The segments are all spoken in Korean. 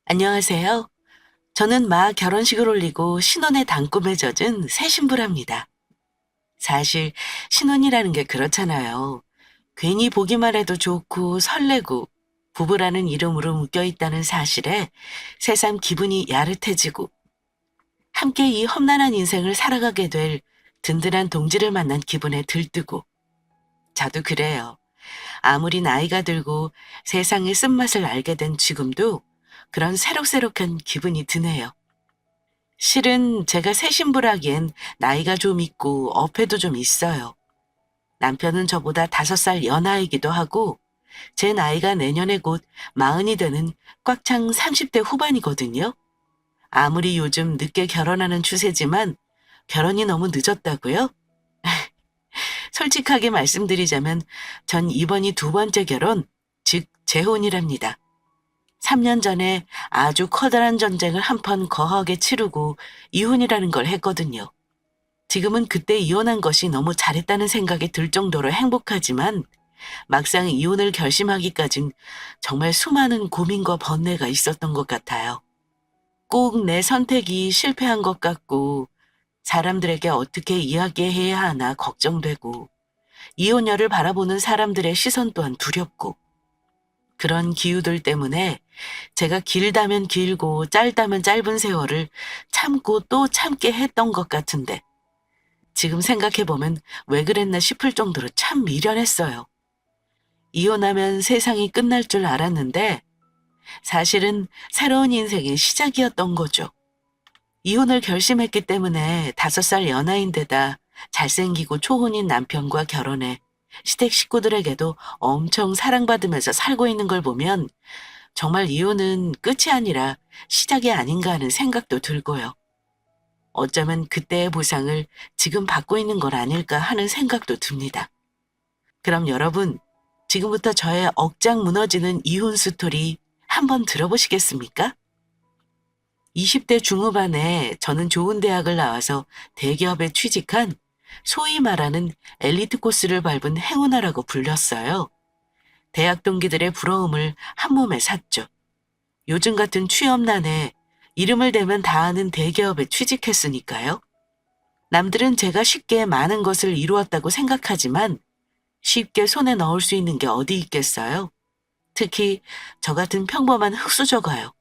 안녕하세요. 저는 막 결혼식을 올리고 신혼의 단꿈에 젖은 새 신부랍니다. 사실 신혼이라는 게 그렇잖아요. 괜히 보기만 해도 좋고 설레고 부부라는 이름으로 묶여 있다는 사실에 새삼 기분이 야릇해지고 함께 이 험난한 인생을 살아가게 될 든든한 동지를 만난 기분에 들뜨고 저도 그래요. 아무리 나이가 들고 세상의 쓴맛을 알게 된 지금도 그런 새록새록한 기분이 드네요. 실은 제가 새 신부라기엔 나이가 좀 있고 어폐도 좀 있어요. 남편은 저보다 5살 연하이기도 하고 제 나이가 내년에 곧 40이 되는 꽉 찬 30대 후반이거든요. 아무리 요즘 늦게 결혼하는 추세지만 결혼이 너무 늦었다고요? 솔직하게 말씀드리자면 전 이번이 두 번째 결혼, 즉 재혼이랍니다. 3년 전에 아주 커다란 전쟁을 한판 거하게 치르고 이혼이라는 걸 했거든요. 지금은 그때 이혼한 것이 너무 잘했다는 생각이 들 정도로 행복하지만 막상 이혼을 결심하기까진 정말 수많은 고민과 번뇌가 있었던 것 같아요. 꼭 내 선택이 실패한 것 같고 사람들에게 어떻게 이야기해야 하나 걱정되고 이혼녀를 바라보는 사람들의 시선 또한 두렵고 그런 기우들 때문에 제가 길다면 길고 짧다면 짧은 세월을 참고 또 참게 했던 것 같은데 지금 생각해보면 왜 그랬나 싶을 정도로 참 미련했어요. 이혼하면 세상이 끝날 줄 알았는데 사실은 새로운 인생의 시작이었던 거죠. 이혼을 결심했기 때문에 5살 연하인데다 잘생기고 초혼인 남편과 결혼해 시댁 식구들에게도 엄청 사랑받으면서 살고 있는 걸 보면 정말 이혼은 끝이 아니라 시작이 아닌가 하는 생각도 들고요. 어쩌면 그때의 보상을 지금 받고 있는 건 아닐까 하는 생각도 듭니다. 그럼 여러분, 지금부터 저의 억장 무너지는 이혼 스토리 한번 들어보시겠습니까? 20대 중후반에 저는 좋은 대학을 나와서 대기업에 취직한 소위 말하는 엘리트 코스를 밟은 행운아라고 불렸어요. 대학 동기들의 부러움을 한 몸에 샀죠. 요즘 같은 취업난에 이름을 대면 다 아는 대기업에 취직했으니까요. 남들은 제가 쉽게 많은 것을 이루었다고 생각하지만 쉽게 손에 넣을 수 있는 게 어디 있겠어요? 특히 저 같은 평범한 흙수저가요.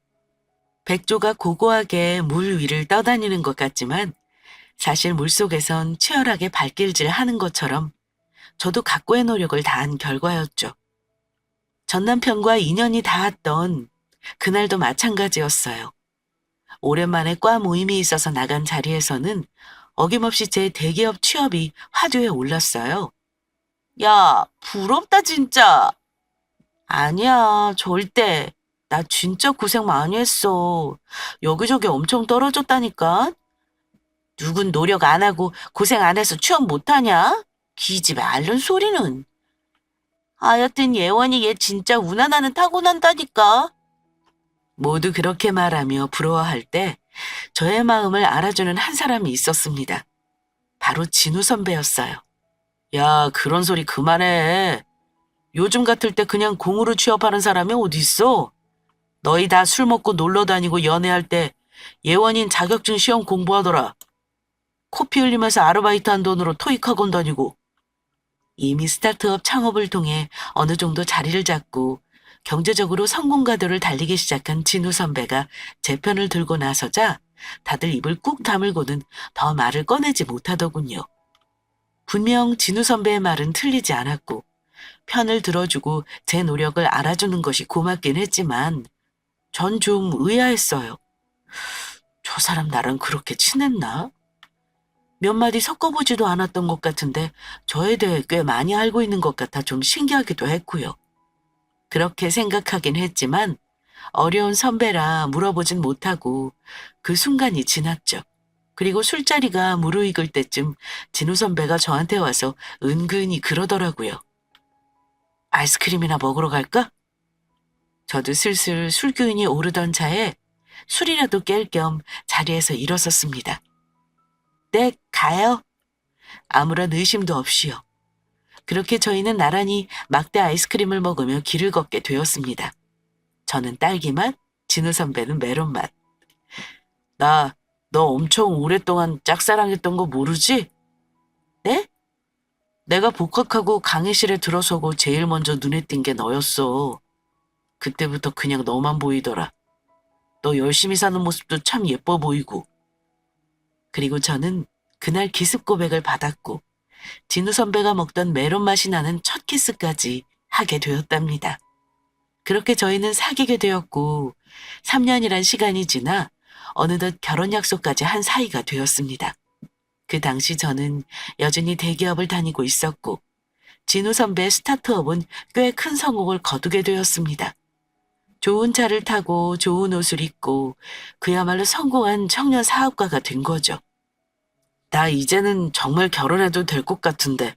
백조가 고고하게 물 위를 떠다니는 것 같지만 사실 물속에선 치열하게 발길질 하는 것처럼 저도 각고의 노력을 다한 결과였죠. 전 남편과 인연이 닿았던 그날도 마찬가지였어요. 오랜만에 과 모임이 있어서 나간 자리에서는 어김없이 제 대기업 취업이 화두에 올랐어요. 야, 부럽다 진짜. 아니야, 절대. 나 진짜 고생 많이 했어. 여기저기 엄청 떨어졌다니까. 누군 노력 안 하고 고생 안 해서 취업 못하냐? 기집애 앓는 소리는. 하여튼 예원이 얘 진짜 운 하나는 타고난다니까. 모두 그렇게 말하며 부러워할 때 저의 마음을 알아주는 한 사람이 있었습니다. 바로 진우 선배였어요. 야, 그런 소리 그만해. 요즘 같을 때 그냥 공으로 취업하는 사람이 어디 있어? 너희 다 술 먹고 놀러 다니고 연애할 때 예원인 자격증 시험 공부하더라. 코피 흘리면서 아르바이트한 돈으로 토익 학원 다니고. 이미 스타트업 창업을 통해 어느 정도 자리를 잡고 경제적으로 성공가도를 달리기 시작한 진우 선배가 제 편을 들고 나서자 다들 입을 꾹 다물고는 더 말을 꺼내지 못하더군요. 분명 진우 선배의 말은 틀리지 않았고 편을 들어주고 제 노력을 알아주는 것이 고맙긴 했지만 전 좀 의아했어요. 저 사람 나랑 그렇게 친했나? 몇 마디 섞어보지도 않았던 것 같은데 저에 대해 꽤 많이 알고 있는 것 같아 좀 신기하기도 했고요. 그렇게 생각하긴 했지만 어려운 선배라 물어보진 못하고 그 순간이 지났죠. 그리고 술자리가 무르익을 때쯤 진우 선배가 저한테 와서 은근히 그러더라고요. 아이스크림이나 먹으러 갈까? 저도 슬슬 술기운이 오르던 차에 술이라도 깰 겸 자리에서 일어섰습니다. 네, 가요. 아무런 의심도 없이요. 그렇게 저희는 나란히 막대 아이스크림을 먹으며 길을 걷게 되었습니다. 저는 딸기맛, 진우 선배는 메론맛. 나 너 엄청 오랫동안 짝사랑했던 거 모르지? 네? 내가 복학하고 강의실에 들어서고 제일 먼저 눈에 띈 게 너였어. 그때부터 그냥 너만 보이더라. 너 열심히 사는 모습도 참 예뻐 보이고. 그리고 저는 그날 기습 고백을 받았고 진우 선배가 먹던 메론 맛이 나는 첫 키스까지 하게 되었답니다. 그렇게 저희는 사귀게 되었고 3년이란 시간이 지나 어느덧 결혼 약속까지 한 사이가 되었습니다. 그 당시 저는 여전히 대기업을 다니고 있었고 진우 선배의 스타트업은 꽤 큰 성공을 거두게 되었습니다. 좋은 차를 타고 좋은 옷을 입고 그야말로 성공한 청년 사업가가 된 거죠. 나 이제는 정말 결혼해도 될 것 같은데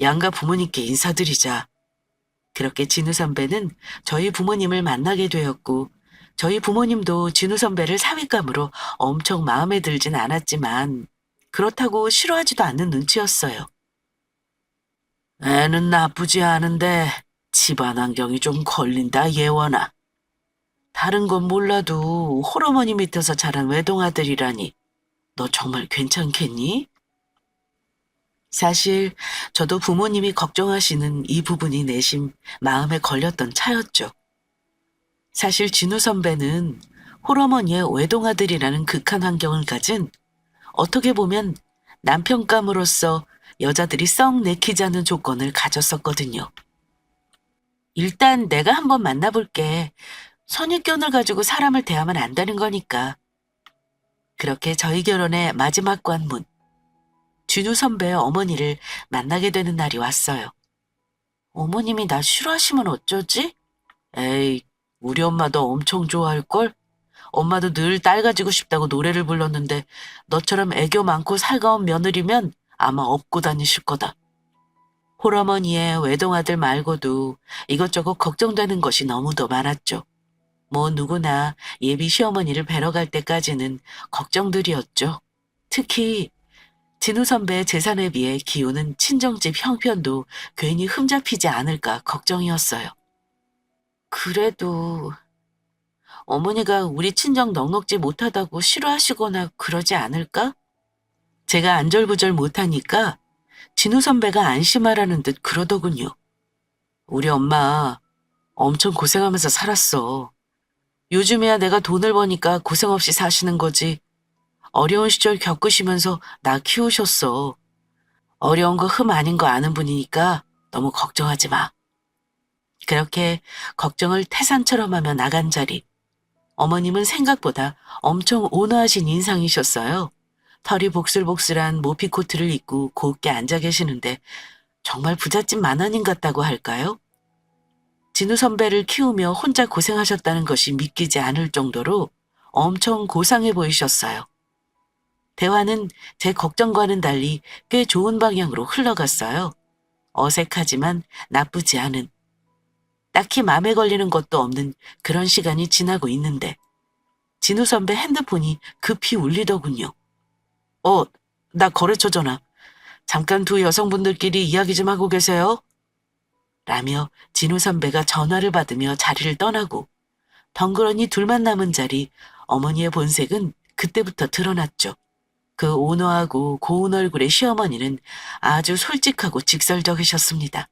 양가 부모님께 인사드리자. 그렇게 진우 선배는 저희 부모님을 만나게 되었고 저희 부모님도 진우 선배를 사윗감으로 엄청 마음에 들진 않았지만 그렇다고 싫어하지도 않는 눈치였어요. 애는 나쁘지 않은데 집안 환경이 좀 걸린다 예원아. 다른 건 몰라도 홀어머니 밑에서 자란 외동아들이라니 너 정말 괜찮겠니? 사실 저도 부모님이 걱정하시는 이 부분이 내심 마음에 걸렸던 차였죠. 사실 진우 선배는 홀어머니의 외동아들이라는 극한 환경을 가진 어떻게 보면 남편감으로서 여자들이 썩 내키지 않는 조건을 가졌었거든요. 일단 내가 한번 만나볼게. 선입견을 가지고 사람을 대하면 안 되는 거니까. 그렇게 저희 결혼의 마지막 관문, 진우 선배의 어머니를 만나게 되는 날이 왔어요. 어머님이 나 싫어하시면 어쩌지? 에이, 우리 엄마도 엄청 좋아할걸? 엄마도 늘 딸 가지고 싶다고 노래를 불렀는데 너처럼 애교 많고 살가운 며느리면 아마 업고 다니실 거다. 홀어머니의 외동아들 말고도 이것저것 걱정되는 것이 너무도 많았죠. 뭐 누구나 예비 시어머니를 뵈러 갈 때까지는 걱정들이었죠. 특히 진우 선배의 재산에 비해 기우는 친정집 형편도 괜히 흠잡히지 않을까 걱정이었어요. 그래도 어머니가 우리 친정 넉넉지 못하다고 싫어하시거나 그러지 않을까? 제가 안절부절 못하니까 진우 선배가 안심하라는 듯 그러더군요. 우리 엄마 엄청 고생하면서 살았어. 요즘에야 내가 돈을 버니까 고생 없이 사시는 거지. 어려운 시절 겪으시면서 나 키우셨어. 어려운 거 흠 아닌 거 아는 분이니까 너무 걱정하지 마. 그렇게 걱정을 태산처럼 하며 나간 자리. 어머님은 생각보다 엄청 온화하신 인상이셨어요. 털이 복슬복슬한 모피코트를 입고 곱게 앉아 계시는데 정말 부잣집 만화님 같다고 할까요? 진우 선배를 키우며 혼자 고생하셨다는 것이 믿기지 않을 정도로 엄청 고상해 보이셨어요. 대화는 제 걱정과는 달리 꽤 좋은 방향으로 흘러갔어요. 어색하지만 나쁘지 않은, 딱히 맘에 걸리는 것도 없는 그런 시간이 지나고 있는데 진우 선배 핸드폰이 급히 울리더군요. 나 거래처 전화. 잠깐 두 여성분들끼리 이야기 좀 하고 계세요. 라며 진우 선배가 전화를 받으며 자리를 떠나고 덩그러니 둘만 남은 자리 어머니의 본색은 그때부터 드러났죠. 그 온화하고 고운 얼굴의 시어머니는 아주 솔직하고 직설적이셨습니다.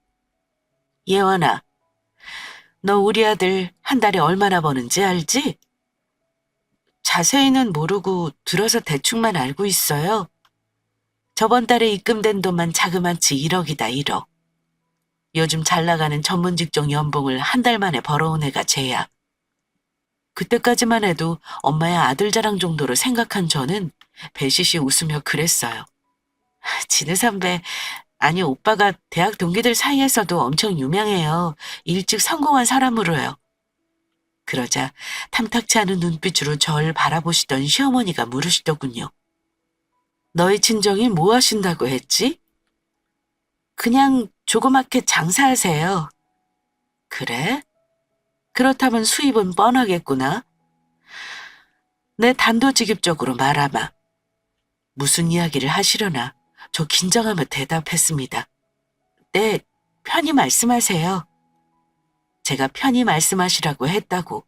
예원아, 너 우리 아들 한 달에 얼마나 버는지 알지? 자세히는 모르고 들어서 대충만 알고 있어요. 저번 달에 입금된 돈만 자그마치 1억이다 1억. 요즘 잘 나가는 전문 직종 연봉을 한 달 만에 벌어온 애가 쟤야. 그때까지만 해도 엄마의 아들 자랑 정도로 생각한 저는 배시시 웃으며 그랬어요. 진우 선배, 아니 오빠가 대학 동기들 사이에서도 엄청 유명해요. 일찍 성공한 사람으로요. 그러자 탐탁치 않은 눈빛으로 절 바라보시던 시어머니가 물으시더군요. 너희 친정이 뭐 하신다고 했지? 그냥 조그맣게 장사하세요. 그래? 그렇다면 수입은 뻔하겠구나. 내 단도직입적으로 말하마. 무슨 이야기를 하시려나 저 긴장하며 대답했습니다. 네, 편히 말씀하세요. 제가 편히 말씀하시라고 했다고.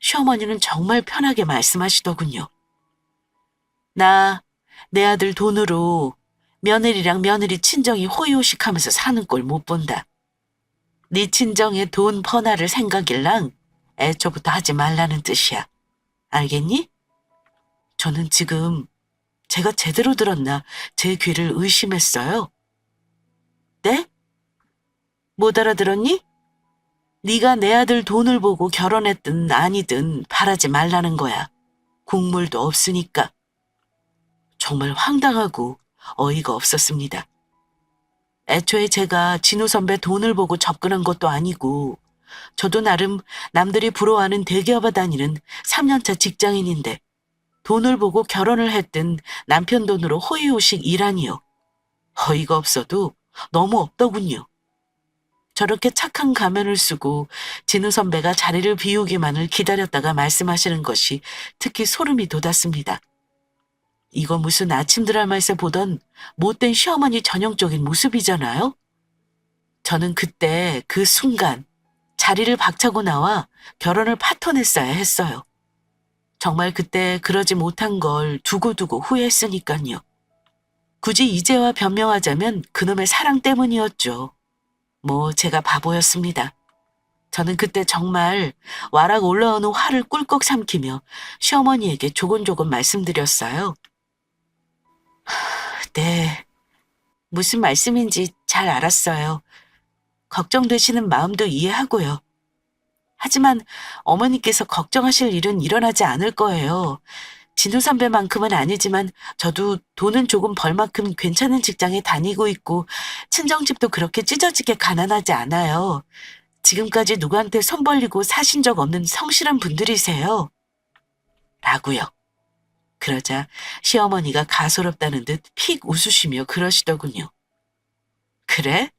시어머니는 정말 편하게 말씀하시더군요. 나 내 아들 돈으로 며느리랑 며느리 친정이 호의호식하면서 사는 꼴 못 본다. 네 친정에 돈 퍼나를 생각일랑 애초부터 하지 말라는 뜻이야. 알겠니? 저는 지금 제가 제대로 들었나 제 귀를 의심했어요. 네? 못 알아들었니? 네가 내 아들 돈을 보고 결혼했든 아니든 바라지 말라는 거야. 국물도 없으니까. 정말 황당하고 어이가 없었습니다. 애초에 제가 진우 선배 돈을 보고 접근한 것도 아니고 저도 나름 남들이 부러워하는 대기업에 다니는 3년차 직장인인데 돈을 보고 결혼을 했든 남편 돈으로 호의호식 일하니요. 어이가 없어도 너무 없더군요. 저렇게 착한 가면을 쓰고 진우 선배가 자리를 비우기만을 기다렸다가 말씀하시는 것이 특히 소름이 돋았습니다. 이거 무슨 아침 드라마에서 보던 못된 시어머니 전형적인 모습이잖아요? 저는 그때 그 순간 자리를 박차고 나와 결혼을 파토냈어야 했어요. 정말 그때 그러지 못한 걸 두고두고 후회했으니까요. 굳이 이제와 변명하자면 그놈의 사랑 때문이었죠. 뭐 제가 바보였습니다. 저는 그때 정말 와락 올라오는 화를 꿀꺽 삼키며 시어머니에게 조곤조곤 말씀드렸어요. 네, 무슨 말씀인지 잘 알았어요. 걱정되시는 마음도 이해하고요. 하지만 어머니께서 걱정하실 일은 일어나지 않을 거예요. 진우 선배만큼은 아니지만 저도 돈은 조금 벌 만큼 괜찮은 직장에 다니고 있고 친정집도 그렇게 찢어지게 가난하지 않아요. 지금까지 누구한테 손 벌리고 사신 적 없는 성실한 분들이세요. 라고요. 그러자 시어머니가 가소롭다는 듯 픽 웃으시며 그러시더군요. 그래?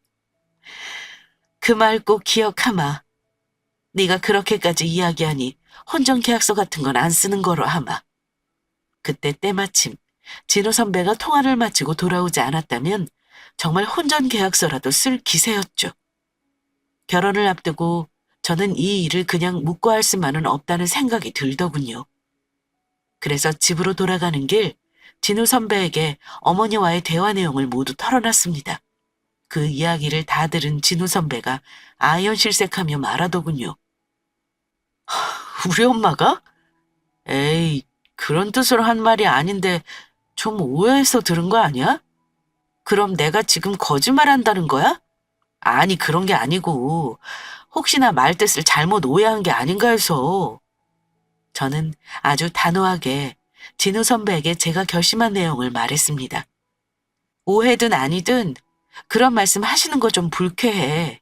그 말 꼭 기억하마. 네가 그렇게까지 이야기하니 혼전계약서 같은 건 안 쓰는 거로 하마. 그때 때마침 진호 선배가 통화를 마치고 돌아오지 않았다면 정말 혼전계약서라도 쓸 기세였죠. 결혼을 앞두고 저는 이 일을 그냥 묵고할 수만은 없다는 생각이 들더군요. 그래서 집으로 돌아가는 길 진우 선배에게 어머니와의 대화 내용을 모두 털어놨습니다. 그 이야기를 다 들은 진우 선배가 아연실색하며 말하더군요. 우리 엄마가? 에이, 그런 뜻으로 한 말이 아닌데 좀 오해해서 들은 거 아니야? 그럼 내가 지금 거짓말한다는 거야? 아니, 그런 게 아니고 혹시나 말 뜻을 잘못 오해한 게 아닌가 해서. 저는 아주 단호하게 진우 선배에게 제가 결심한 내용을 말했습니다. 오해든 아니든 그런 말씀 하시는 거 좀 불쾌해.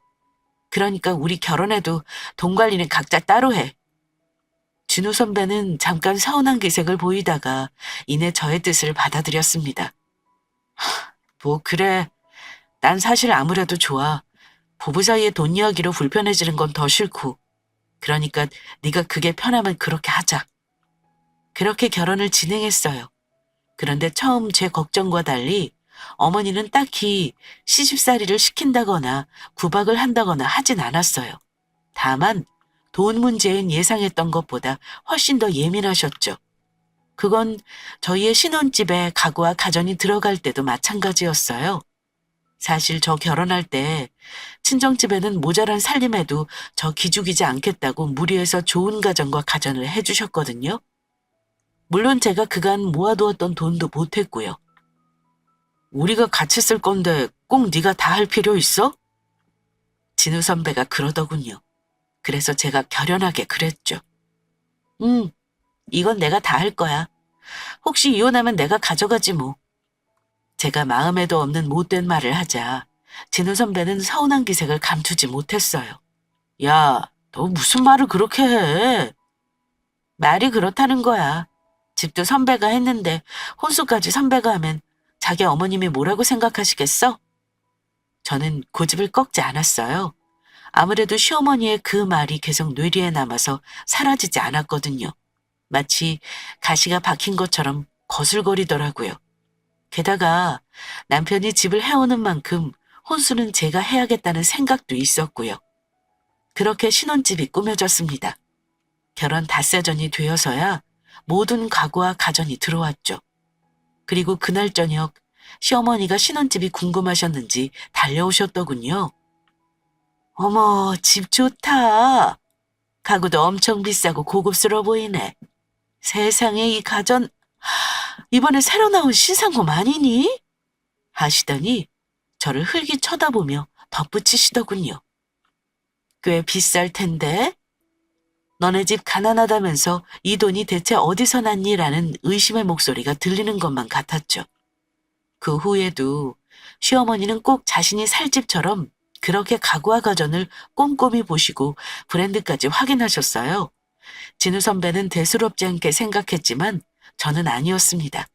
그러니까 우리 결혼해도 돈 관리는 각자 따로 해. 진우 선배는 잠깐 서운한 기색을 보이다가 이내 저의 뜻을 받아들였습니다. 뭐 그래. 난 사실 아무래도 좋아. 부부 사이에 돈 이야기로 불편해지는 건 더 싫고. 그러니까 네가 그게 편하면 그렇게 하자. 그렇게 결혼을 진행했어요. 그런데 처음 제 걱정과 달리 어머니는 딱히 시집살이를 시킨다거나 구박을 한다거나 하진 않았어요. 다만 돈 문제엔 예상했던 것보다 훨씬 더 예민하셨죠. 그건 저희의 신혼집에 가구와 가전이 들어갈 때도 마찬가지였어요. 사실 저 결혼할 때 친정집에는 모자란 살림에도 저 기죽이지 않겠다고 무리해서 좋은 가전과 가전을 해주셨거든요. 물론 제가 그간 모아두었던 돈도 못했고요. 우리가 같이 쓸 건데 꼭 네가 다 할 필요 있어? 진우 선배가 그러더군요. 그래서 제가 결연하게 그랬죠. 이건 내가 다 할 거야. 혹시 이혼하면 내가 가져가지 뭐. 제가 마음에도 없는 못된 말을 하자 진우 선배는 서운한 기색을 감추지 못했어요. 야, 너 무슨 말을 그렇게 해? 말이 그렇다는 거야. 집도 선배가 했는데 혼수까지 선배가 하면 자기 어머님이 뭐라고 생각하시겠어? 저는 고집을 꺾지 않았어요. 아무래도 시어머니의 그 말이 계속 뇌리에 남아서 사라지지 않았거든요. 마치 가시가 박힌 것처럼 거슬거리더라고요. 게다가 남편이 집을 해오는 만큼 혼수는 제가 해야겠다는 생각도 있었고요. 그렇게 신혼집이 꾸며졌습니다. 결혼 닷새 전이 되어서야 모든 가구와 가전이 들어왔죠. 그리고 그날 저녁 시어머니가 신혼집이 궁금하셨는지 달려오셨더군요. 어머, 집 좋다. 가구도 엄청 비싸고 고급스러워 보이네. 세상에 이 가전, 이번에 새로 나온 신상품 아니니? 하시더니 저를 흘기 쳐다보며 덧붙이시더군요. 꽤 비쌀 텐데? 너네 집 가난하다면서 이 돈이 대체 어디서 났니? 라는 의심의 목소리가 들리는 것만 같았죠. 그 후에도 시어머니는 꼭 자신이 살 집처럼 그렇게 가구와 가전을 꼼꼼히 보시고 브랜드까지 확인하셨어요. 진우 선배는 대수롭지 않게 생각했지만 저는 아니었습니다.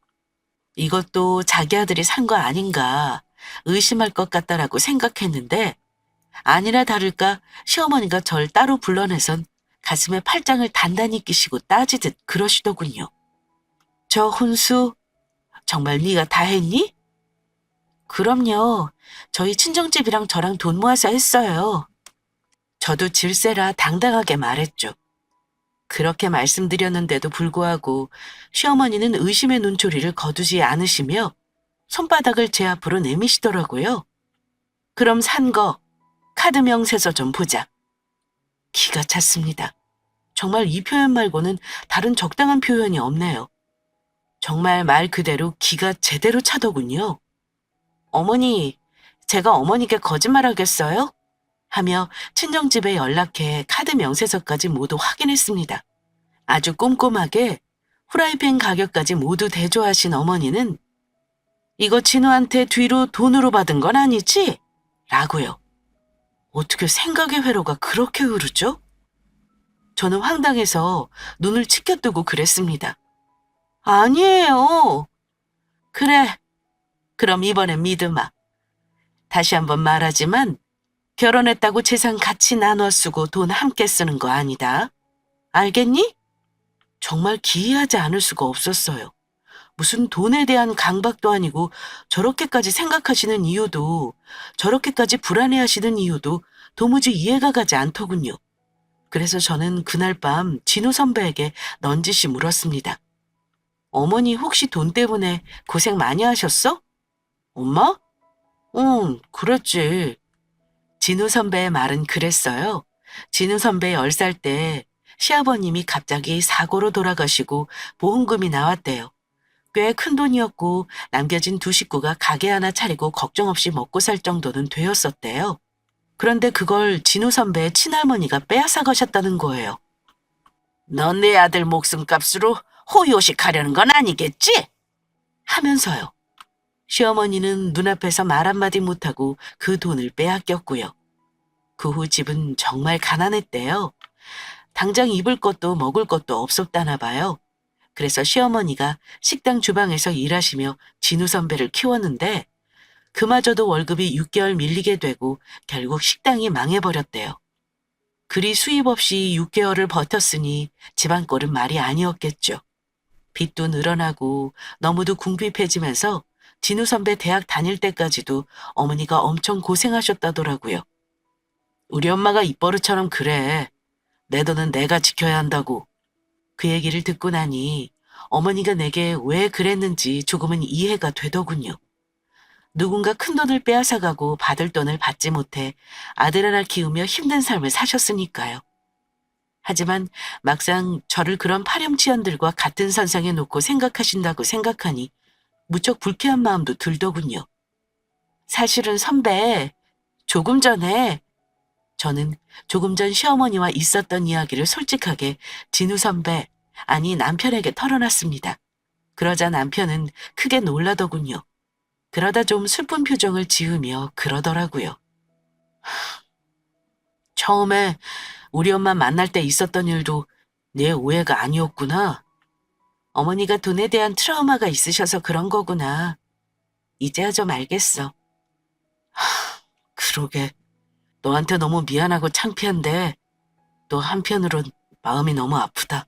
이것도 자기 아들이 산 거 아닌가 의심할 것 같다라고 생각했는데 아니나 다를까 시어머니가 절 따로 불러내선 가슴에 팔짱을 단단히 끼시고 따지듯 그러시더군요. 저 혼수 정말 네가 다 했니? 그럼요. 저희 친정집이랑 저랑 돈 모아서 했어요. 저도 질세라 당당하게 말했죠. 그렇게 말씀드렸는데도 불구하고 시어머니는 의심의 눈초리를 거두지 않으시며 손바닥을 제 앞으로 내미시더라고요. 그럼 산 거 카드 명세서 좀 보자. 기가 찼습니다. 정말 이 표현 말고는 다른 적당한 표현이 없네요. 정말 말 그대로 기가 제대로 차더군요. 어머니, 제가 어머니께 거짓말하겠어요? 하며 친정집에 연락해 카드 명세서까지 모두 확인했습니다. 아주 꼼꼼하게 후라이팬 가격까지 모두 대조하신 어머니는 이거 진우한테 뒤로 돈으로 받은 건 아니지? 라고요. 어떻게 생각의 회로가 그렇게 흐르죠? 저는 황당해서 눈을 치켜뜨고 그랬습니다. 아니에요. 그래, 그럼 이번엔 믿으마. 다시 한번 말하지만 결혼했다고 재산 같이 나눠 쓰고 돈 함께 쓰는 거 아니다. 알겠니? 정말 기이하지 않을 수가 없었어요. 무슨 돈에 대한 강박도 아니고 저렇게까지 생각하시는 이유도 저렇게까지 불안해하시는 이유도 도무지 이해가 가지 않더군요. 그래서 저는 그날 밤 진우 선배에게 넌지시 물었습니다. 어머니 혹시 돈 때문에 고생 많이 하셨어? 엄마? 응, 그랬지. 진우 선배의 말은 그랬어요. 진우 선배 10살 때 시아버님이 갑자기 사고로 돌아가시고 보험금이 나왔대요. 꽤 큰 돈이었고 남겨진 두 식구가 가게 하나 차리고 걱정 없이 먹고 살 정도는 되었었대요. 그런데 그걸 진우 선배의 친할머니가 빼앗아 가셨다는 거예요. 넌 내 아들 목숨값으로 호요식하려는 건 아니겠지? 하면서요. 시어머니는 눈앞에서 말 한마디 못하고 그 돈을 빼앗겼고요. 그 후 집은 정말 가난했대요. 당장 입을 것도 먹을 것도 없었다나 봐요. 그래서 시어머니가 식당 주방에서 일하시며 진우 선배를 키웠는데 그마저도 월급이 6개월 밀리게 되고 결국 식당이 망해버렸대요. 그리 수입 없이 6개월을 버텼으니 집안 꼴은 말이 아니었겠죠. 빚도 늘어나고 너무도 궁핍해지면서 진우 선배 대학 다닐 때까지도 어머니가 엄청 고생하셨다더라고요. 우리 엄마가 입버릇처럼 그래. 내 돈은 내가 지켜야 한다고. 그 얘기를 듣고 나니 어머니가 내게 왜 그랬는지 조금은 이해가 되더군요. 누군가 큰 돈을 빼앗아가고 받을 돈을 받지 못해 아들 하나 키우며 힘든 삶을 사셨으니까요. 하지만 막상 저를 그런 파렴치한들과 같은 선상에 놓고 생각하신다고 생각하니 무척 불쾌한 마음도 들더군요. 사실은 선배, 조금 전에 저는 조금 전 시어머니와 있었던 이야기를 솔직하게 진우 선배, 아니 남편에게 털어놨습니다. 그러자 남편은 크게 놀라더군요. 그러다 좀 슬픈 표정을 지으며 그러더라고요. 처음에 우리 엄마 만날 때 있었던 일도 내 오해가 아니었구나. 어머니가 돈에 대한 트라우마가 있으셔서 그런 거구나. 이제야 좀 알겠어. 그러게. 너한테 너무 미안하고 창피한데 또 한편으론 마음이 너무 아프다.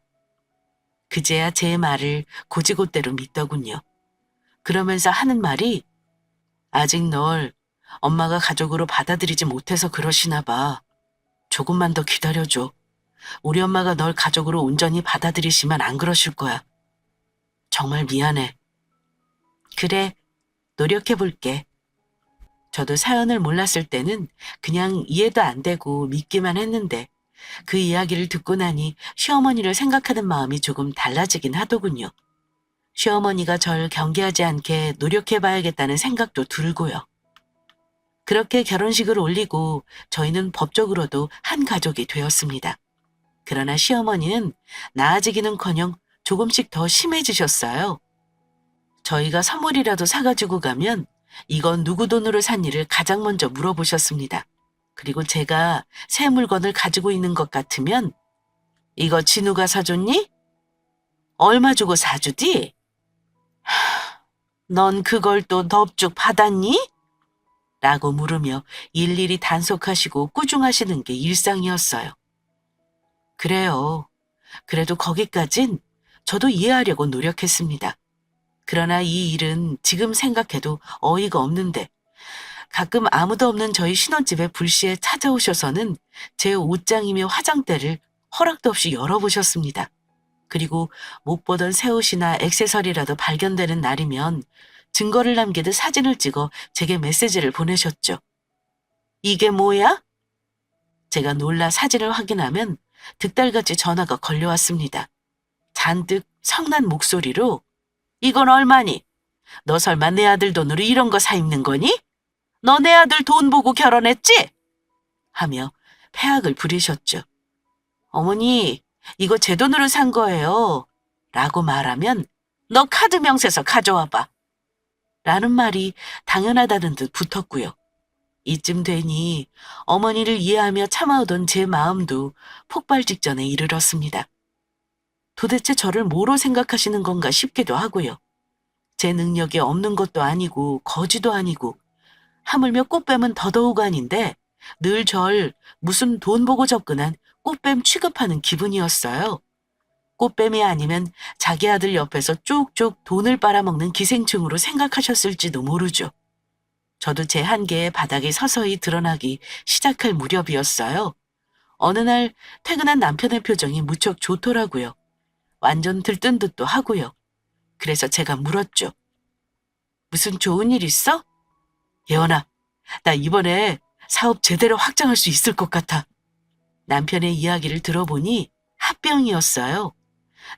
그제야 제 말을 곧이곧대로 믿더군요. 그러면서 하는 말이 아직 널 엄마가 가족으로 받아들이지 못해서 그러시나 봐. 조금만 더 기다려줘. 우리 엄마가 널 가족으로 온전히 받아들이시면 안 그러실 거야. 정말 미안해. 그래, 노력해볼게. 저도 사연을 몰랐을 때는 그냥 이해도 안 되고 믿기만 했는데 그 이야기를 듣고 나니 시어머니를 생각하는 마음이 조금 달라지긴 하더군요. 시어머니가 절 경계하지 않게 노력해봐야겠다는 생각도 들고요. 그렇게 결혼식을 올리고 저희는 법적으로도 한 가족이 되었습니다. 그러나 시어머니는 나아지기는커녕 조금씩 더 심해지셨어요. 저희가 선물이라도 사가지고 가면 이건 누구 돈으로 산 일을 가장 먼저 물어보셨습니다. 그리고 제가 새 물건을 가지고 있는 것 같으면 이거 진우가 사줬니? 얼마 주고 사주디? 넌 그걸 또 넙죽 받았니? 라고 물으며 일일이 단속하시고 꾸중하시는 게 일상이었어요. 그래요. 그래도 거기까진 저도 이해하려고 노력했습니다. 그러나 이 일은 지금 생각해도 어이가 없는데 가끔 아무도 없는 저희 신혼집에 불시에 찾아오셔서는 제 옷장이며 화장대를 허락도 없이 열어보셨습니다. 그리고 못 보던 새 옷이나 액세서리라도 발견되는 날이면 증거를 남기듯 사진을 찍어 제게 메시지를 보내셨죠. 이게 뭐야? 제가 놀라 사진을 확인하면 득달같이 전화가 걸려왔습니다. 잔뜩 성난 목소리로 이건 얼마니? 너 설마 내 아들 돈으로 이런 거 사 입는 거니? 너 내 아들 돈 보고 결혼했지? 하며 패악을 부리셨죠. 어머니, 이거 제 돈으로 산 거예요. 라고 말하면 너 카드 명세서 가져와봐. 라는 말이 당연하다는 듯 붙었고요. 이쯤 되니 어머니를 이해하며 참아오던 제 마음도 폭발 직전에 이르렀습니다. 도대체 저를 뭐로 생각하시는 건가 싶기도 하고요. 제 능력이 없는 것도 아니고 거지도 아니고 하물며 꽃뱀은 더더욱 아닌데 늘 절 무슨 돈 보고 접근한 꽃뱀 취급하는 기분이었어요. 꽃뱀이 아니면 자기 아들 옆에서 쭉쭉 돈을 빨아먹는 기생충으로 생각하셨을지도 모르죠. 저도 제 한계에 바닥이 서서히 드러나기 시작할 무렵이었어요. 어느 날 퇴근한 남편의 표정이 무척 좋더라고요. 완전 들뜬 듯도 하고요. 그래서 제가 물었죠. 무슨 좋은 일 있어? 예원아, 나 이번에 사업 제대로 확장할 수 있을 것 같아. 남편의 이야기를 들어보니 합병이었어요.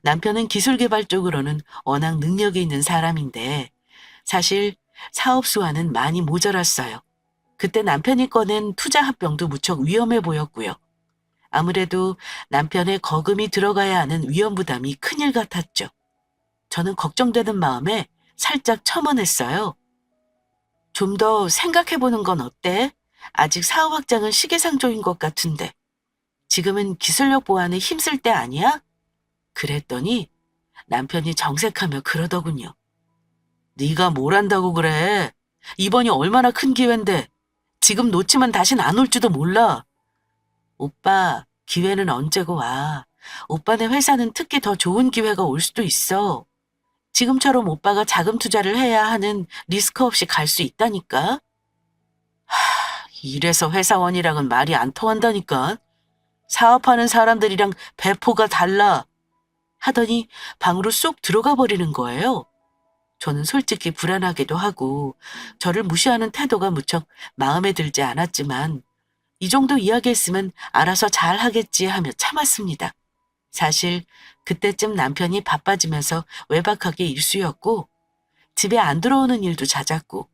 남편은 기술개발 쪽으로는 워낙 능력이 있는 사람인데 사실 사업 수완은 많이 모자랐어요. 그때 남편이 꺼낸 투자 합병도 무척 위험해 보였고요. 아무래도 남편의 거금이 들어가야 하는 위험 부담이 큰일 같았죠. 저는 걱정되는 마음에 살짝 첨언했어요. 좀 더 생각해보는 건 어때? 아직 사업 확장은 시기상조인 것 같은데. 지금은 기술력 보완에 힘쓸 때 아니야? 그랬더니 남편이 정색하며 그러더군요. 네가 뭘 안다고 그래? 이번이 얼마나 큰 기회인데 지금 놓치면 다신 안 올지도 몰라. 오빠, 기회는 언제고 와. 오빠네 회사는 특히 더 좋은 기회가 올 수도 있어. 지금처럼 오빠가 자금 투자를 해야 하는 리스크 없이 갈 수 있다니까. 이래서 회사원이랑은 말이 안 통한다니까. 사업하는 사람들이랑 배포가 달라. 하더니 방으로 쏙 들어가 버리는 거예요. 저는 솔직히 불안하기도 하고 저를 무시하는 태도가 무척 마음에 들지 않았지만 이 정도 이야기했으면 알아서 잘 하겠지 하며 참았습니다. 사실 그때쯤 남편이 바빠지면서 외박하기 일쑤였고 집에 안 들어오는 일도 잦았고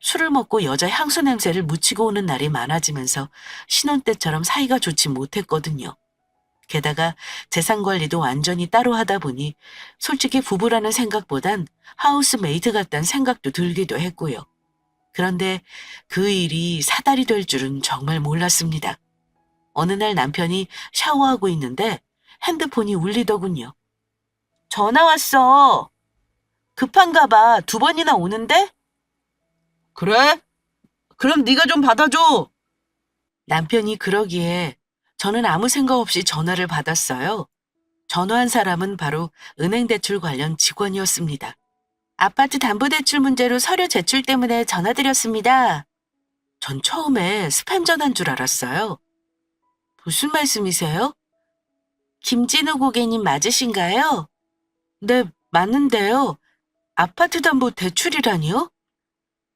술을 먹고 여자 향수 냄새를 묻히고 오는 날이 많아지면서 신혼 때처럼 사이가 좋지 못했거든요. 게다가 재산 관리도 완전히 따로 하다 보니 솔직히 부부라는 생각보단 하우스메이트 같다는 생각도 들기도 했고요. 그런데 그 일이 사달이 될 줄은 정말 몰랐습니다. 어느 날 남편이 샤워하고 있는데 핸드폰이 울리더군요. 전화 왔어. 급한가 봐. 2번이나 오는데? 그래? 그럼 네가 좀 받아줘. 남편이 그러기에 저는 아무 생각 없이 전화를 받았어요. 전화한 사람은 바로 은행대출 관련 직원이었습니다. 아파트 담보대출 문제로 서류 제출 때문에 전화드렸습니다. 전 처음에 스팸 전화인 줄 알았어요. 무슨 말씀이세요? 김진우 고객님 맞으신가요? 네, 맞는데요. 아파트 담보 대출이라니요?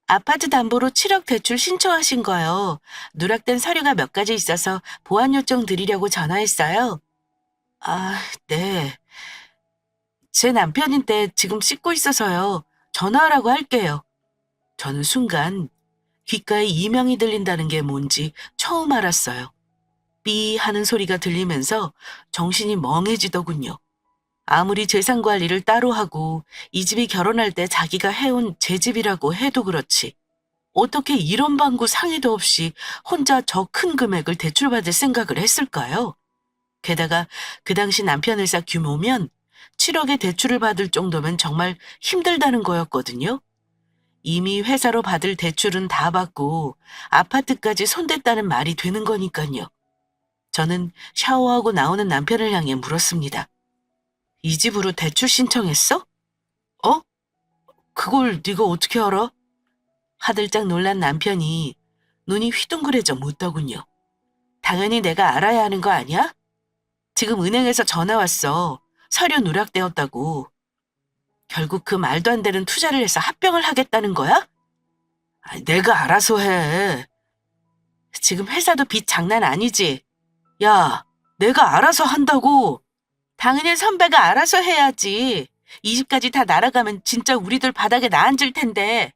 아파트 담보로 7억 대출 신청하신 거요. 누락된 서류가 몇 가지 있어서 보완 요청 드리려고 전화했어요. 아, 네. 제 남편인데 지금 씻고 있어서요. 전화하라고 할게요. 저는 순간 귓가에 이명이 들린다는 게 뭔지 처음 알았어요. 삐 하는 소리가 들리면서 정신이 멍해지더군요. 아무리 재산 관리를 따로 하고 이 집이 결혼할 때 자기가 해온 제 집이라고 해도 그렇지. 어떻게 이런 방구 상의도 없이 혼자 저 큰 금액을 대출받을 생각을 했을까요? 게다가 그 당시 남편 회사 규모면 7억의 대출을 받을 정도면 정말 힘들다는 거였거든요. 이미 회사로 받을 대출은 다 받고 아파트까지 손댔다는 말이 되는 거니까요. 저는 샤워하고 나오는 남편을 향해 물었습니다. 이 집으로 대출 신청했어? 어? 그걸 네가 어떻게 알아? 화들짝 놀란 남편이 눈이 휘둥그레져 묻더군요. 당연히 내가 알아야 하는 거 아니야? 지금 은행에서 전화 왔어. 서류 누락되었다고. 결국 그 말도 안 되는 투자를 해서 합병을 하겠다는 거야? 내가 알아서 해. 지금 회사도 빚 장난 아니지? 야, 내가 알아서 한다고. 당연히 선배가 알아서 해야지. 이 집까지 다 날아가면 진짜 우리들 바닥에 나앉을 텐데.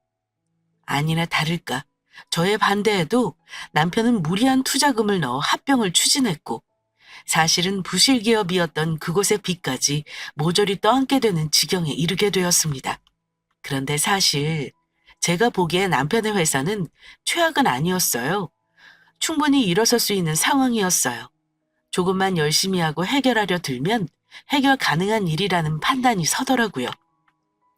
아니나 다를까. 저의 반대에도 남편은 무리한 투자금을 넣어 합병을 추진했고 사실은 부실 기업이었던 그곳의 빚까지 모조리 떠안게 되는 지경에 이르게 되었습니다. 그런데 사실 제가 보기에 남편의 회사는 최악은 아니었어요. 충분히 일어설 수 있는 상황이었어요. 조금만 열심히 하고 해결하려 들면 해결 가능한 일이라는 판단이 서더라고요.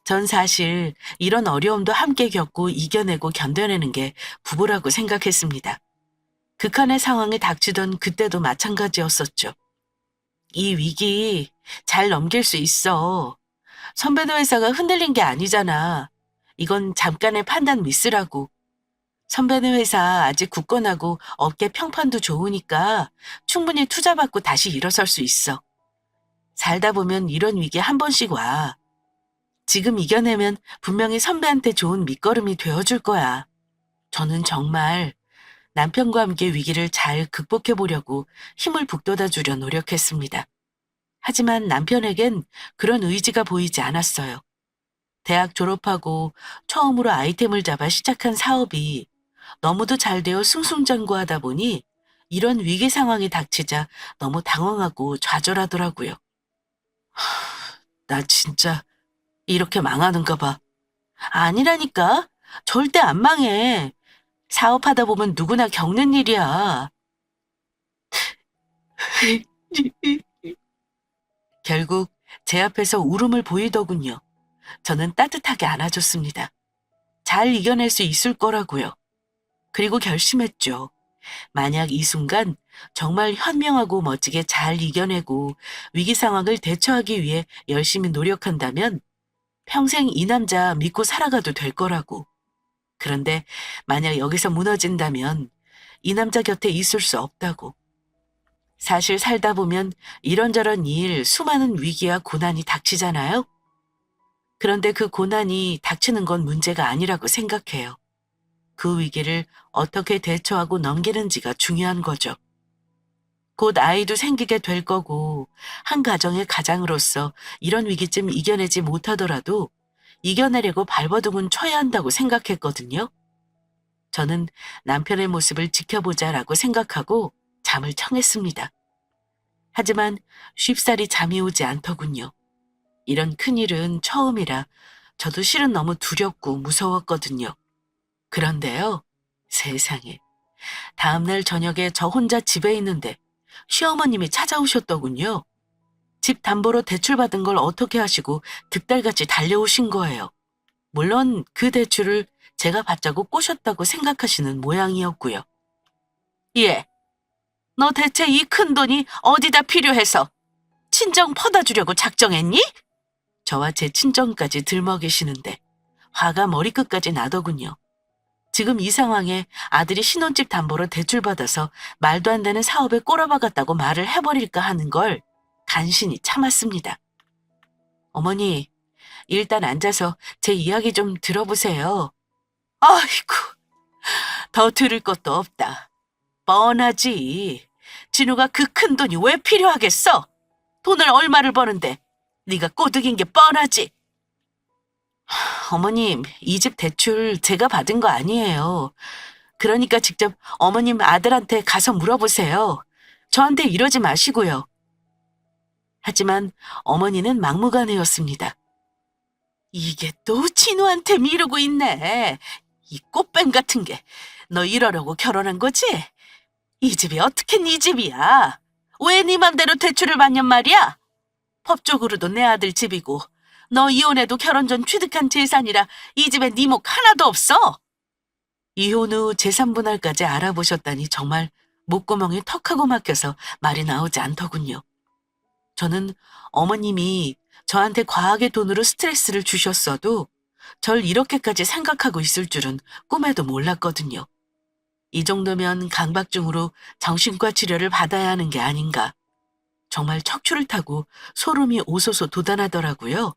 전 사실 이런 어려움도 함께 겪고 이겨내고 견뎌내는 게 부부라고 생각했습니다. 극한의 상황에 닥치던 그때도 마찬가지였었죠. 이 위기 잘 넘길 수 있어. 선배네 회사가 흔들린 게 아니잖아. 이건 잠깐의 판단 미스라고. 선배네 회사 아직 굳건하고 업계 평판도 좋으니까 충분히 투자받고 다시 일어설 수 있어. 살다 보면 이런 위기 한 번씩 와. 지금 이겨내면 분명히 선배한테 좋은 밑거름이 되어줄 거야. 저는 정말 남편과 함께 위기를 잘 극복해 보려고 힘을 북돋아 주려 노력했습니다. 하지만 남편에겐 그런 의지가 보이지 않았어요. 대학 졸업하고 처음으로 아이템을 잡아 시작한 사업이 너무도 잘 되어 승승장구하다 보니 이런 위기 상황이 닥치자 너무 당황하고 좌절하더라고요. 나 진짜 이렇게 망하는가 봐. 아니라니까. 절대 안 망해. 사업하다 보면 누구나 겪는 일이야. 결국 제 앞에서 울음을 보이더군요. 저는 따뜻하게 안아줬습니다. 잘 이겨낼 수 있을 거라고요. 그리고 결심했죠. 만약 이 순간 정말 현명하고 멋지게 잘 이겨내고 위기 상황을 대처하기 위해 열심히 노력한다면 평생 이 남자 믿고 살아가도 될 거라고. 그런데 만약 여기서 무너진다면 이 남자 곁에 있을 수 없다고. 사실 살다 보면 이런저런 일, 수많은 위기와 고난이 닥치잖아요. 그런데 그 고난이 닥치는 건 문제가 아니라고 생각해요. 그 위기를 어떻게 대처하고 넘기는지가 중요한 거죠. 곧 아이도 생기게 될 거고 한 가정의 가장으로서 이런 위기쯤 이겨내지 못하더라도 이겨내려고 발버둥은 쳐야 한다고 생각했거든요. 저는 남편의 모습을 지켜보자라고 생각하고 잠을 청했습니다. 하지만 쉽사리 잠이 오지 않더군요. 이런 큰일은 처음이라 저도 실은 너무 두렵고 무서웠거든요. 그런데요, 세상에. 다음날 저녁에 저 혼자 집에 있는데 시어머님이 찾아오셨더군요. 집 담보로 대출받은 걸 어떻게 하시고 득달같이 달려오신 거예요. 물론 그 대출을 제가 받자고 꼬셨다고 생각하시는 모양이었고요. 예, 너 대체 이 큰 돈이 어디다 필요해서 친정 퍼다 주려고 작정했니? 저와 제 친정까지 들먹이시는데 화가 머리끝까지 나더군요. 지금 이 상황에 아들이 신혼집 담보로 대출받아서 말도 안 되는 사업에 꼬라박았다고 말을 해버릴까 하는 걸 간신히 참았습니다. 어머니, 일단 앉아서 제 이야기 좀 들어보세요. 아이고, 더 들을 것도 없다. 뻔하지. 진우가 그 큰 돈이 왜 필요하겠어? 돈을 얼마를 버는데 네가 꼬드긴 게 뻔하지. 어머님, 이 집 대출 제가 받은 거 아니에요. 그러니까 직접 어머님 아들한테 가서 물어보세요. 저한테 이러지 마시고요. 하지만 어머니는 막무가내였습니다. 이게 또 진우한테 미루고 있네. 이 꽃뱀 같은 게 너 이러려고 결혼한 거지? 이 집이 어떻게 네 집이야? 왜 네 맘대로 대출을 받냔 말이야? 법적으로도 내 아들 집이고 너 이혼해도 결혼 전 취득한 재산이라 이 집에 네 목 하나도 없어. 이혼 후 재산 분할까지 알아보셨다니 정말 목구멍이 턱하고 막혀서 말이 나오지 않더군요. 저는 어머님이 저한테 과하게 돈으로 스트레스를 주셨어도 절 이렇게까지 생각하고 있을 줄은 꿈에도 몰랐거든요. 이 정도면 강박증으로 정신과 치료를 받아야 하는 게 아닌가. 정말 척추를 타고 소름이 오소소 돋아나더라고요.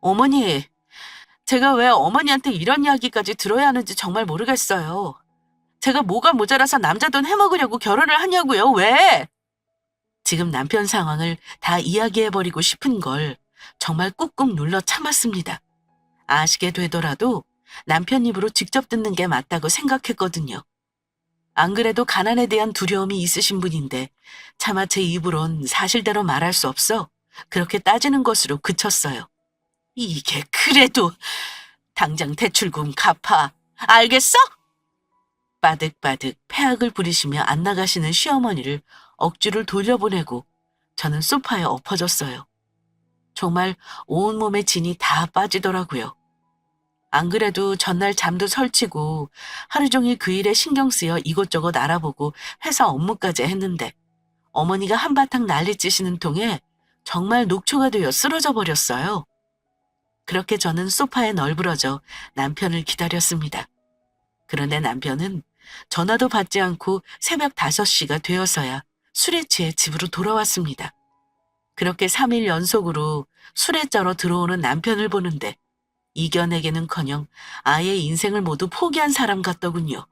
어머니, 제가 왜 어머니한테 이런 이야기까지 들어야 하는지 정말 모르겠어요. 제가 뭐가 모자라서 남자 돈 해먹으려고 결혼을 하냐고요, 왜? 지금 남편 상황을 다 이야기해버리고 싶은 걸 정말 꾹꾹 눌러 참았습니다. 아시게 되더라도 남편 입으로 직접 듣는 게 맞다고 생각했거든요. 안 그래도 가난에 대한 두려움이 있으신 분인데 차마 제 입으론 사실대로 말할 수 없어 그렇게 따지는 것으로 그쳤어요. 이게 그래도 당장 대출금 갚아. 알겠어? 빠득빠득 폐악을 부리시며 안 나가시는 시어머니를 억지로 돌려보내고 저는 소파에 엎어졌어요. 정말 온몸에 진이 다 빠지더라고요. 안 그래도 전날 잠도 설치고 하루 종일 그 일에 신경 쓰여 이곳저곳 알아보고 회사 업무까지 했는데 어머니가 한바탕 난리치시는 통에 정말 녹초가 되어 쓰러져 버렸어요. 그렇게 저는 소파에 널브러져 남편을 기다렸습니다. 그런데 남편은 전화도 받지 않고 새벽 5시가 되어서야 술에 취해 집으로 돌아왔습니다. 그렇게 3일 연속으로 술에 쩔어 들어오는 남편을 보는데 이겨내기는커녕 아예 인생을 모두 포기한 사람 같더군요.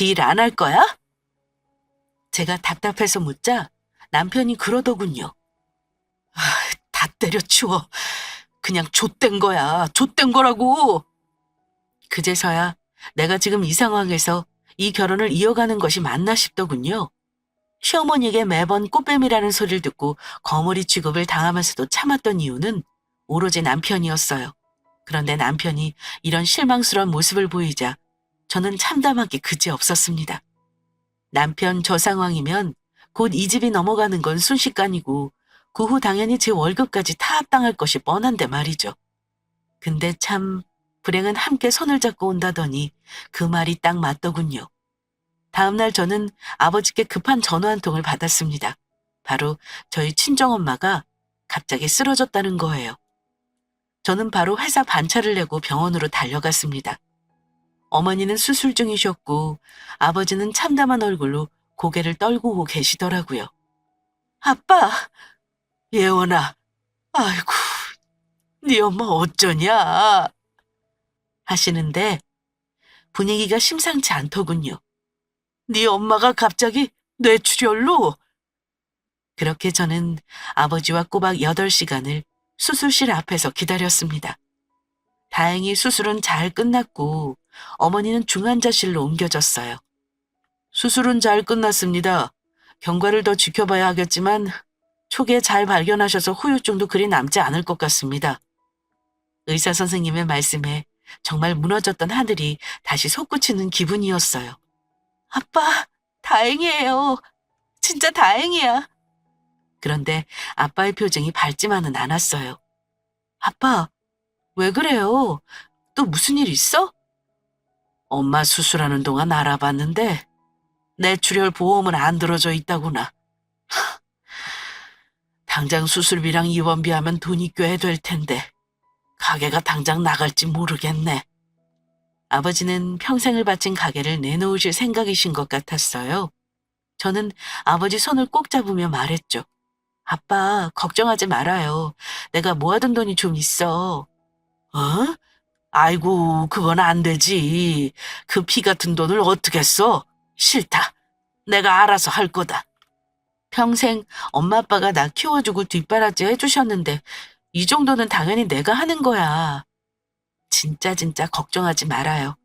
일 안 할 거야? 제가 답답해서 묻자 남편이 그러더군요. 다 때려치워. 그냥 좆된 거야. 좆된 거라고. 그제서야 내가 지금 이 상황에서 이 결혼을 이어가는 것이 맞나 싶더군요. 시어머니에게 매번 꽃뱀이라는 소리를 듣고 거머리 취급을 당하면서도 참았던 이유는 오로지 남편이었어요. 그런데 남편이 이런 실망스러운 모습을 보이자 저는 참담하기 그지없었습니다. 남편 저 상황이면 곧 이 집이 넘어가는 건 순식간이고 그 후 당연히 제 월급까지 타압당할 것이 뻔한데 말이죠. 근데 참 불행은 함께 손을 잡고 온다더니 그 말이 딱 맞더군요. 다음날 저는 아버지께 급한 전화 한 통을 받았습니다. 바로 저희 친정엄마가 갑자기 쓰러졌다는 거예요. 저는 바로 회사 반차를 내고 병원으로 달려갔습니다. 어머니는 수술 중이셨고 아버지는 참담한 얼굴로 고개를 떨구고 계시더라고요. 아빠, 예원아, 아이고, 네 엄마 어쩌냐? 하시는데 분위기가 심상치 않더군요. 네 엄마가 갑자기 뇌출혈로? 그렇게 저는 아버지와 꼬박 8시간을 수술실 앞에서 기다렸습니다. 다행히 수술은 잘 끝났고 어머니는 중환자실로 옮겨졌어요. 수술은 잘 끝났습니다. 경과를 더 지켜봐야 하겠지만 초기에 잘 발견하셔서 후유증도 그리 남지 않을 것 같습니다. 의사 선생님의 말씀에 정말 무너졌던 하늘이 다시 솟구치는 기분이었어요. 아빠, 다행이에요. 진짜 다행이야. 그런데 아빠의 표정이 밝지만은 않았어요. 아빠, 왜 그래요? 또 무슨 일 있어? 엄마 수술하는 동안 알아봤는데 뇌출혈 보험은 안 들어져 있다구나. 당장 수술비랑 입원비 하면 돈이 꽤 될 텐데 가게가 당장 나갈지 모르겠네. 아버지는 평생을 바친 가게를 내놓으실 생각이신 것 같았어요. 저는 아버지 손을 꼭 잡으며 말했죠. 아빠, 걱정하지 말아요. 내가 모아둔 돈이 좀 있어. 어? 아이고, 그건 안 되지. 그 피 같은 돈을 어떻게 써? 싫다. 내가 알아서 할 거다. 평생 엄마 아빠가 나 키워주고 뒷바라지 해주셨는데 이 정도는 당연히 내가 하는 거야. 진짜 걱정하지 말아요.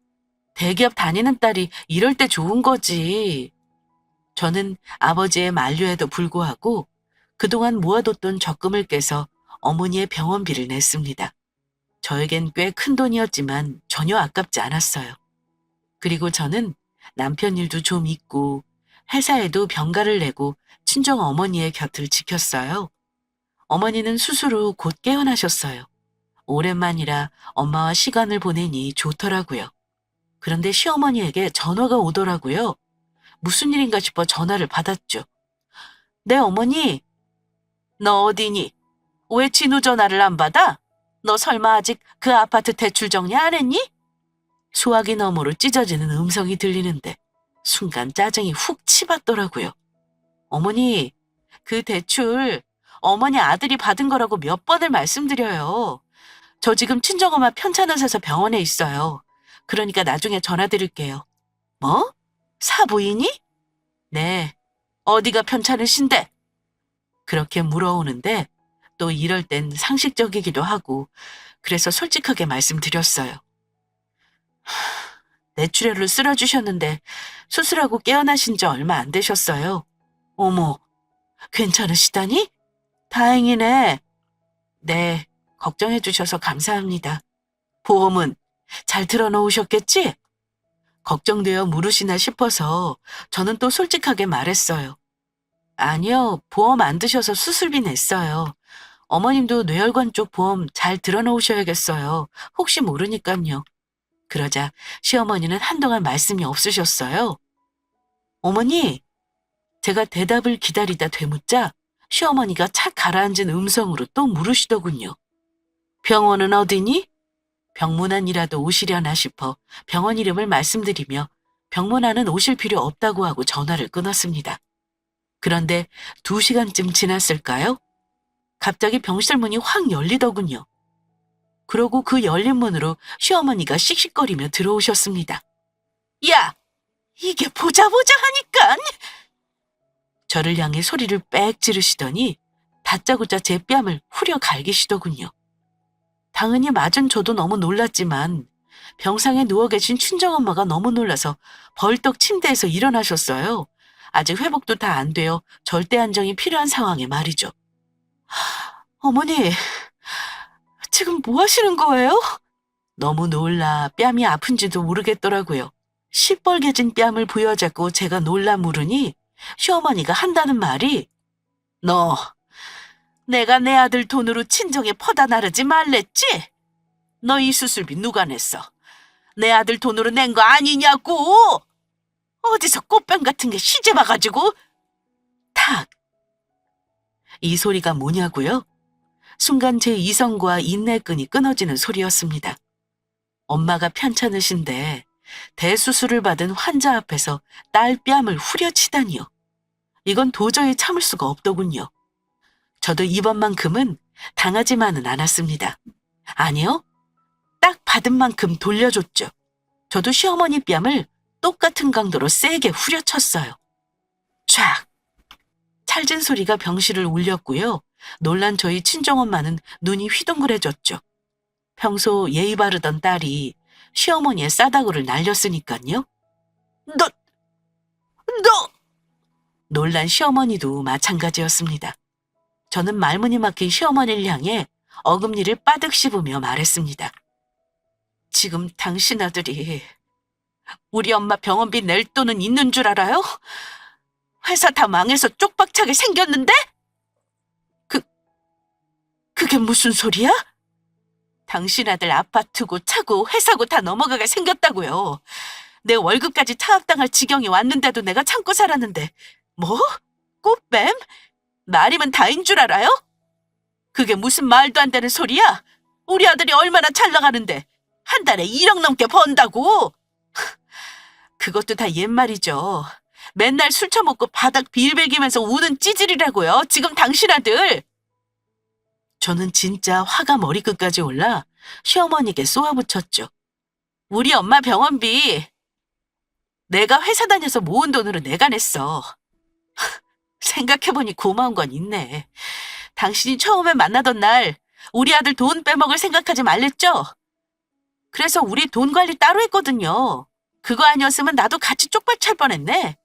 대기업 다니는 딸이 이럴 때 좋은 거지. 저는 아버지의 만류에도 불구하고 그동안 모아뒀던 적금을 깨서 어머니의 병원비를 냈습니다. 저에겐 꽤 큰 돈이었지만 전혀 아깝지 않았어요. 그리고 저는 남편 일도 좀 있고 회사에도 병가를 내고 친정 어머니의 곁을 지켰어요. 어머니는 수술 후 곧 깨어나셨어요. 오랜만이라 엄마와 시간을 보내니 좋더라고요. 그런데 시어머니에게 전화가 오더라고요. 무슨 일인가 싶어 전화를 받았죠. 네, 어머니. 너 어디니? 왜 진우 전화를 안 받아? 너 설마 아직 그 아파트 대출 정리 안 했니? 수화기 너머로 찢어지는 음성이 들리는데 순간 짜증이 훅 치받더라고요. 어머니, 그 대출 어머니 아들이 받은 거라고 몇 번을 말씀드려요. 저 지금 친정엄마 편찮으셔서 병원에 있어요. 그러니까 나중에 전화 드릴게요. 뭐? 사부인이? 네. 어디가 편찮으신데? 그렇게 물어오는데 또 이럴 땐 상식적이기도 하고 그래서 솔직하게 말씀드렸어요. 뇌출혈로 쓰러지셨는데 수술하고 깨어나신 지 얼마 안 되셨어요. 어머, 괜찮으시다니? 다행이네. 네, 걱정해 주셔서 감사합니다. 보험은 잘 들어놓으셨겠지? 걱정되어 물으시나 싶어서 저는 또 솔직하게 말했어요. 아니요, 보험 안 드셔서 수술비 냈어요. 어머님도 뇌혈관 쪽 보험 잘 들어놓으셔야겠어요. 혹시 모르니깐요. 그러자 시어머니는 한동안 말씀이 없으셨어요. 어머니, 제가 대답을 기다리다 되묻자 시어머니가 착 가라앉은 음성으로 또 물으시더군요. 병원은 어디니? 병문안이라도 오시려나 싶어 병원 이름을 말씀드리며 병문안은 오실 필요 없다고 하고 전화를 끊었습니다. 그런데 2시간쯤 지났을까요? 갑자기 병실 문이 확 열리더군요. 그러고 그 열린 문으로 시어머니가 씩씩거리며 들어오셨습니다. 야! 이게 보자 하니깐! 저를 향해 소리를 빽 지르시더니 다짜고짜 제 뺨을 후려 갈기시더군요. 당연히 맞은 저도 너무 놀랐지만 병상에 누워 계신 친정엄마가 너무 놀라서 벌떡 침대에서 일어나셨어요. 아직 회복도 다 안 되어 절대 안정이 필요한 상황에 말이죠. 어머니, 지금 뭐 하시는 거예요? 너무 놀라 뺨이 아픈지도 모르겠더라고요. 시뻘개진 뺨을 부여잡고 제가 놀라 물으니 시어머니가 한다는 말이 너 내가 내 아들 돈으로 친정에 퍼다 나르지 말랬지? 너 이 수술비 누가 냈어? 내 아들 돈으로 낸 거 아니냐고! 어디서 꽃병 같은 게 시집 와가지고 탁! 이 소리가 뭐냐고요? 순간 제 이성과 인내끈이 끊어지는 소리였습니다. 엄마가 편찮으신데 대수술을 받은 환자 앞에서 딸 뺨을 후려치다니요. 이건 도저히 참을 수가 없더군요. 저도 이번만큼은 당하지만은 않았습니다. 아니요, 딱 받은 만큼 돌려줬죠. 저도 시어머니 뺨을 똑같은 강도로 세게 후려쳤어요. 쫙! 찰진 소리가 병실을 울렸고요. 놀란 저희 친정엄마는 눈이 휘둥그레졌죠. 평소 예의 바르던 딸이 시어머니의 싸다구를 날렸으니까요. 너! 놀란 시어머니도 마찬가지였습니다. 저는 말문이 막힌 시어머니를 향해 어금니를 빠득 씹으며 말했습니다. 지금 당신 아들이 우리 엄마 병원비 낼 돈은 있는 줄 알아요? 회사 다 망해서 쪽박차게 생겼는데? 그게 무슨 소리야? 당신 아들 아파트고 차고 회사고 다 넘어가게 생겼다고요. 내 월급까지 타압당할 지경이 왔는데도 내가 참고 살았는데 뭐? 꽃뱀? 말이면 다인 줄 알아요? 그게 무슨 말도 안 되는 소리야? 우리 아들이 얼마나 잘 나가는데 한 달에 1억 넘게 번다고? 그것도 다 옛말이죠. 맨날 술 처먹고 바닥 빌베기면서 우는 찌질이라고요. 지금 당신 아들. 저는 진짜 화가 머리끝까지 올라 시어머니께 쏘아붙였죠. 우리 엄마 병원비 내가 회사 다녀서 모은 돈으로 내가 냈어. 생각해보니 고마운 건 있네. 당신이 처음에 만나던 날 우리 아들 돈 빼먹을 생각하지 말랬죠? 그래서 우리 돈 관리 따로 했거든요. 그거 아니었으면 나도 같이 쪽박 찰 뻔했네.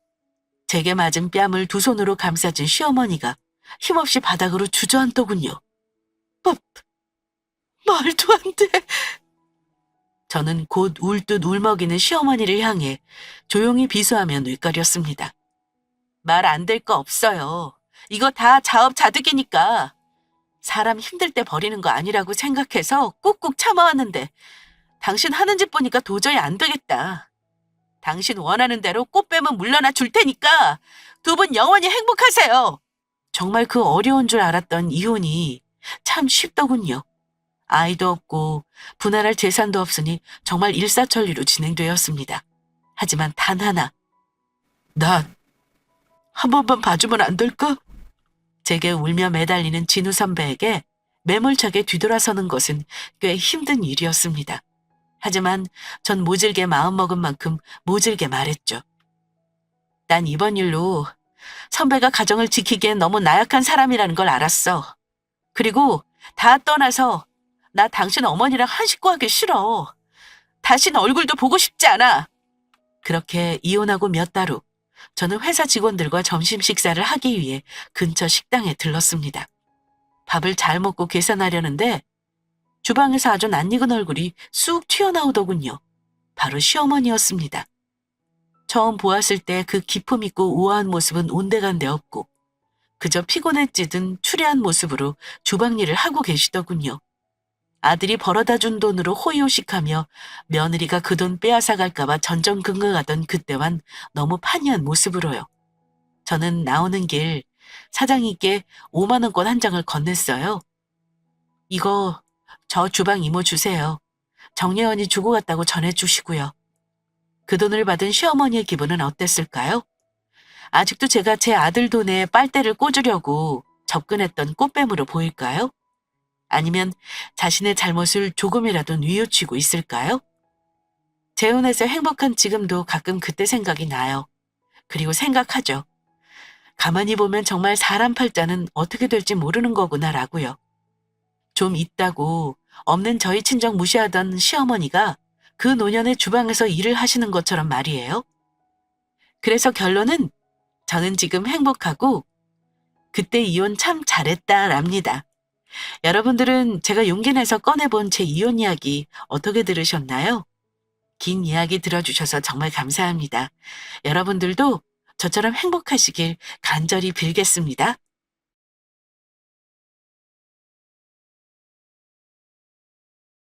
제게 맞은 뺨을 두 손으로 감싸준 시어머니가 힘없이 바닥으로 주저앉더군요. 말도 안 돼. 저는 곧 울 듯 울먹이는 시어머니를 향해 조용히 비수하며 뇌까렸습니다. 말 안 될 거 없어요. 이거 다 자업자득이니까. 사람 힘들 때 버리는 거 아니라고 생각해서 꾹꾹 참아왔는데 당신 하는 짓 보니까 도저히 안 되겠다. 당신 원하는 대로 꽃 빼면 물러나 줄 테니까 두 분 영원히 행복하세요. 정말 그 어려운 줄 알았던 이혼이 참 쉽더군요. 아이도 없고 분할할 재산도 없으니 정말 일사천리로 진행되었습니다. 하지만 단 하나. 나 한 번만 봐주면 안 될까? 제게 울며 매달리는 진우 선배에게 매몰차게 뒤돌아서는 것은 꽤 힘든 일이었습니다. 하지만 전 모질게 마음먹은 만큼 모질게 말했죠. 난 이번 일로 선배가 가정을 지키기엔 너무 나약한 사람이라는 걸 알았어. 그리고 다 떠나서 나 당신 어머니랑 한 식구 하기 싫어. 다신 얼굴도 보고 싶지 않아. 그렇게 이혼하고 몇 달 후 저는 회사 직원들과 점심 식사를 하기 위해 근처 식당에 들렀습니다. 밥을 잘 먹고 계산하려는데 주방에서 아주 낯익은 얼굴이 쑥 튀어나오더군요. 바로 시어머니였습니다. 처음 보았을 때 그 기품 있고 우아한 모습은 온데간데 없고 그저 피곤에 찌든 추레한 모습으로 주방 일을 하고 계시더군요. 아들이 벌어다 준 돈으로 호의호식하며 며느리가 그 돈 빼앗아갈까봐 전전긍긍하던 그때와는 너무 판이한 모습으로요. 저는 나오는 길 사장님께 5만 원권 한 장을 건넸어요. 이거 저 주방 이모 주세요. 정예원이 주고 갔다고 전해주시고요. 그 돈을 받은 시어머니의 기분은 어땠을까요? 아직도 제가 제 아들 돈에 빨대를 꽂으려고 접근했던 꽃뱀으로 보일까요? 아니면 자신의 잘못을 조금이라도 뉘우치고 있을까요? 재혼해서 행복한 지금도 가끔 그때 생각이 나요. 그리고 생각하죠. 가만히 보면 정말 사람 팔자는 어떻게 될지 모르는 거구나라고요. 좀 있다고 없는 저희 친정 무시하던 시어머니가 그 노년의 주방에서 일을 하시는 것처럼 말이에요. 그래서 결론은 저는 지금 행복하고 그때 이혼 참 잘했다랍니다. 여러분들은 제가 용기 내서 꺼내본 제 이혼 이야기 어떻게 들으셨나요? 긴 이야기 들어주셔서 정말 감사합니다. 여러분들도 저처럼 행복하시길 간절히 빌겠습니다.